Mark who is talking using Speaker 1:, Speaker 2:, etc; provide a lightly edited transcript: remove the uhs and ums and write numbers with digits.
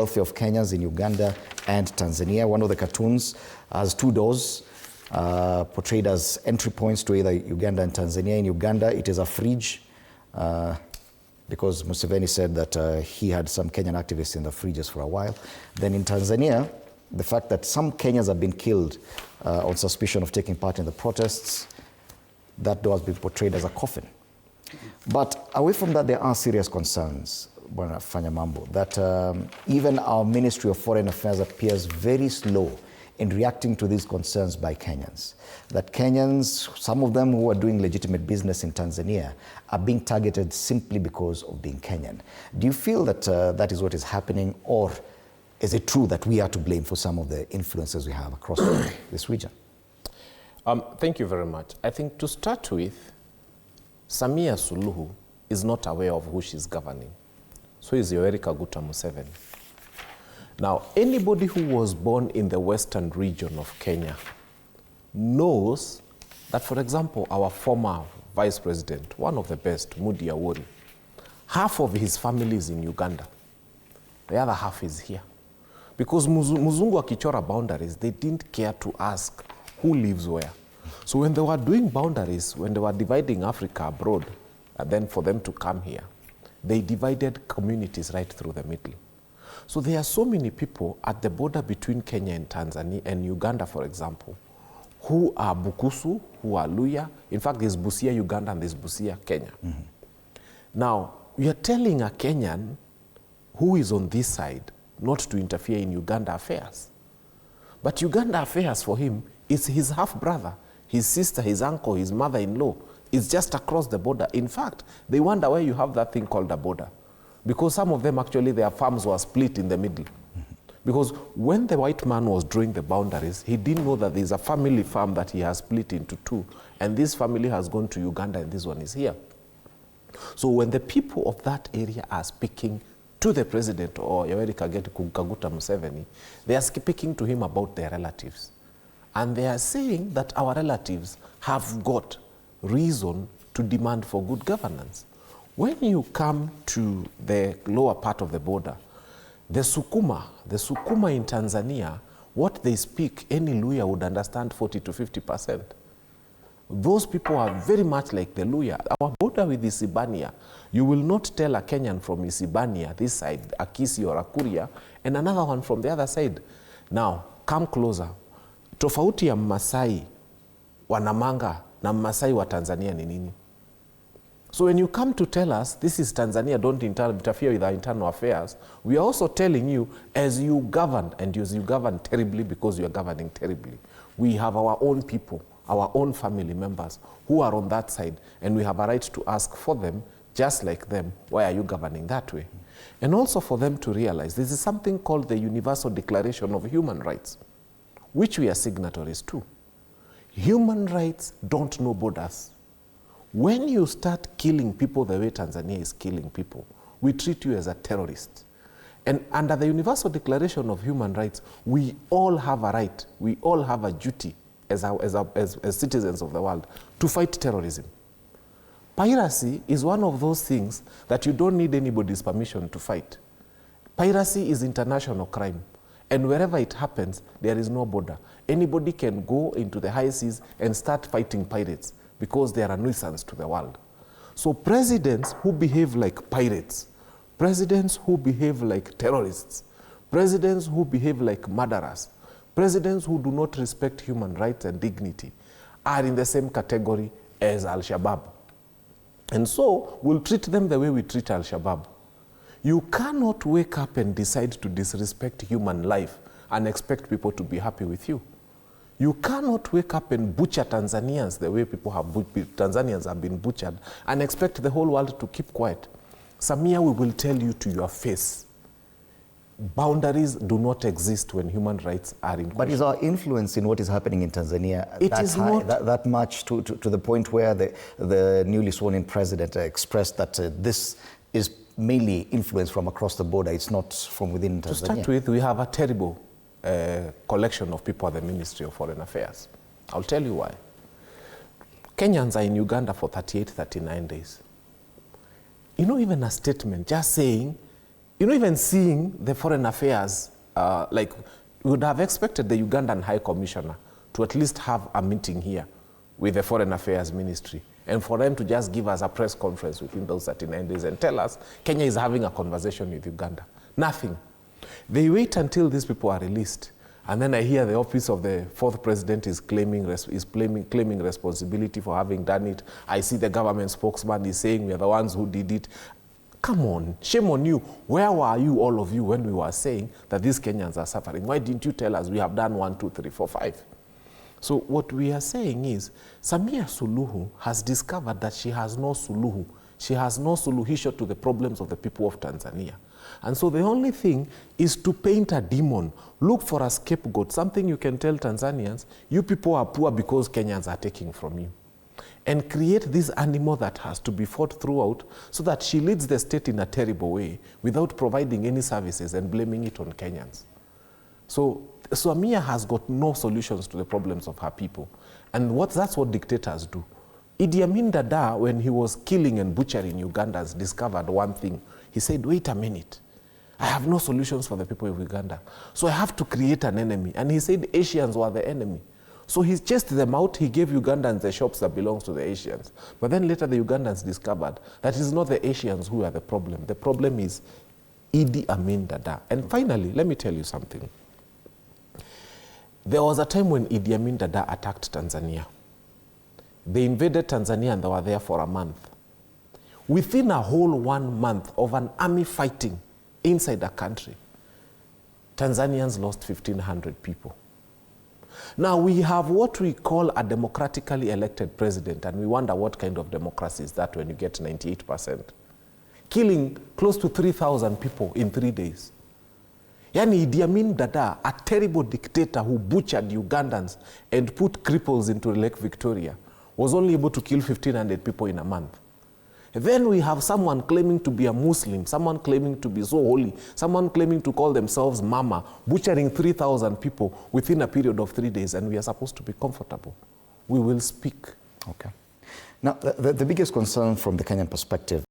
Speaker 1: welfare of Kenyans in Uganda and Tanzania. One of the cartoons has two doors portrayed as entry points to either Uganda and Tanzania. In Uganda, it is a fridge because Museveni said that he had some Kenyan activists in the fridges for a while. Then in Tanzania, the fact that some Kenyans have been killed on suspicion of taking part in the protests, that door has been portrayed as a coffin. But away from that, there are serious concerns, Bwana Fanyamambo, that even our Ministry of Foreign Affairs appears very slow in reacting to these concerns by Kenyans. That Kenyans, some of them who are doing legitimate business in Tanzania, are being targeted simply because of being Kenyan. Do you feel that that is what is happening, or is it true that we are to blame for some of the influences we have across this region?
Speaker 2: Thank you very much. I think to start with, Samia Suluhu is not aware of who she's governing. So is Yoweri Kaguta Museveni. Now, anybody who was born in the western region of Kenya knows that, for example, our former vice president, one of the best, Mudi Awori, half of his family is in Uganda. The other half is here. Because Muzungu akichora boundaries, they didn't care to ask who lives where. So when they were doing boundaries, when they were dividing Africa abroad, and then for them to come here, they divided communities right through the middle. So there are so many people at the border between Kenya and Tanzania and Uganda, for example, who are Bukusu, who are Luya. In fact, there's Busia, Uganda, and there's Busia, Kenya. Mm-hmm. Now, we are telling a Kenyan who is on this side not to interfere in Uganda affairs. But Uganda affairs for him is his half-brother, his sister, his uncle, his mother-in-law. It's just across the border. In fact, they wonder why you have that thing called a border. Because some of them actually, their farms were split in the middle. Mm-hmm. Because when the white man was drawing the boundaries, he didn't know that there's a family farm that he has split into two. And this family has gone to Uganda and this one is here. So when the people of that area are speaking to the president or Yoweri Kaguta Museveni, they are speaking to him about their relatives. And they are saying that our relatives have got reason to demand for good governance. When you come to the lower part of the border, the Sukuma in Tanzania, what they speak, any Luya would understand 40 to 50%. Those people are very much like the Luya. Our border with Isibania, you will not tell a Kenyan from Isibania, this side, a Kisi or a Kuria, and another one from the other side. Now, come closer. Tofauti ya Masai wa Namanga na Masai wa Tanzania ni nini? So when you come to tell us, this is Tanzania, don't interfere with our internal affairs, we are also telling you, as you govern, and as you govern terribly because you are governing terribly, we have our own people, our own family members who are on that side, and we have a right to ask for them, just like them, why are you governing that way? And also for them to realize this is something called the Universal Declaration of Human Rights, which we are signatories to. Human rights don't know borders. When you start killing people the way Tanzania is killing people, we treat you as a terrorist. And under the Universal Declaration of Human Rights, we all have a right, we all have a duty as citizens of the world to fight terrorism. Piracy is one of those things that you don't need anybody's permission to fight. Piracy is international crime. And wherever it happens, there is no border. Anybody can go into the high seas and start fighting pirates because they are a nuisance to the world. So presidents who behave like pirates, presidents who behave like terrorists, presidents who behave like murderers, presidents who do not respect human rights and dignity are in the same category as Al-Shabaab. And so we'll treat them the way we treat Al-Shabaab. You cannot wake up and decide to disrespect human life and expect people to be happy with you. You cannot wake up and butcher Tanzanians the way Tanzanians have been butchered and expect the whole world to keep quiet. Samia, we will tell you to your face, boundaries do not exist when human rights are in question.
Speaker 1: But is our influence in what is happening in Tanzania that much to the point where the newly sworn-in president expressed that this is mainly influence from across the border, it's not from within Tanzania?
Speaker 2: To start with, we have a terrible collection of people at the Ministry of Foreign Affairs. I'll tell you why. Kenyans are in Uganda for 38, 39 days. You know, even a statement just saying You know, even seeing the foreign affairs, like we would have expected the Ugandan High Commissioner to at least have a meeting here with the Foreign Affairs Ministry, and for them to just give us a press conference within those 39 days and tell us Kenya is having a conversation with Uganda. Nothing. They wait until these people are released, and then I hear the office of the fourth president is claiming responsibility for having done it. I see the government spokesman is saying we are the ones who did it. Come on, shame on you. Where were you, all of you, when we were saying that these Kenyans are suffering? Why didn't you tell us we have done 1, 2, 3, 4, 5? So what we are saying is, Samia Suluhu has discovered that she has no suluhu. She has no suluhisho to the problems of the people of Tanzania. And so the only thing is to paint a demon, look for a scapegoat, something you can tell Tanzanians, you people are poor because Kenyans are taking from you. And create this animal that has to be fought throughout so that she leads the state in a terrible way without providing any services and blaming it on Kenyans. So Samia has got no solutions to the problems of her people. And that's what dictators do. Idi Amin Dada, when he was killing and butchering Ugandans, discovered one thing. He said, wait a minute, I have no solutions for the people of Uganda. So I have to create an enemy. And he said Asians were the enemy. So he chased them out. He gave Ugandans the shops that belongs to the Asians. But then later the Ugandans discovered that it's not the Asians who are the problem. The problem is Idi Amin Dada. And finally, let me tell you something. There was a time when Idi Amin Dada attacked Tanzania. They invaded Tanzania and they were there for a month. Within a whole 1 month of an army fighting inside the country, Tanzanians lost 1,500 people. Now we have what we call a democratically elected president, and we wonder what kind of democracy is that when you get 98%. Killing close to 3,000 people in 3 days. Yani Idi Amin Dada, a terrible dictator who butchered Ugandans and put cripples into Lake Victoria, was only able to kill 1,500 people in a month. Then we have someone claiming to be a Muslim, someone claiming to be so holy, someone claiming to call themselves Mama, butchering 3,000 people within a period of 3 days, and we are supposed to be comfortable. We will speak.
Speaker 1: Okay. Now, the biggest concern from the Kenyan perspective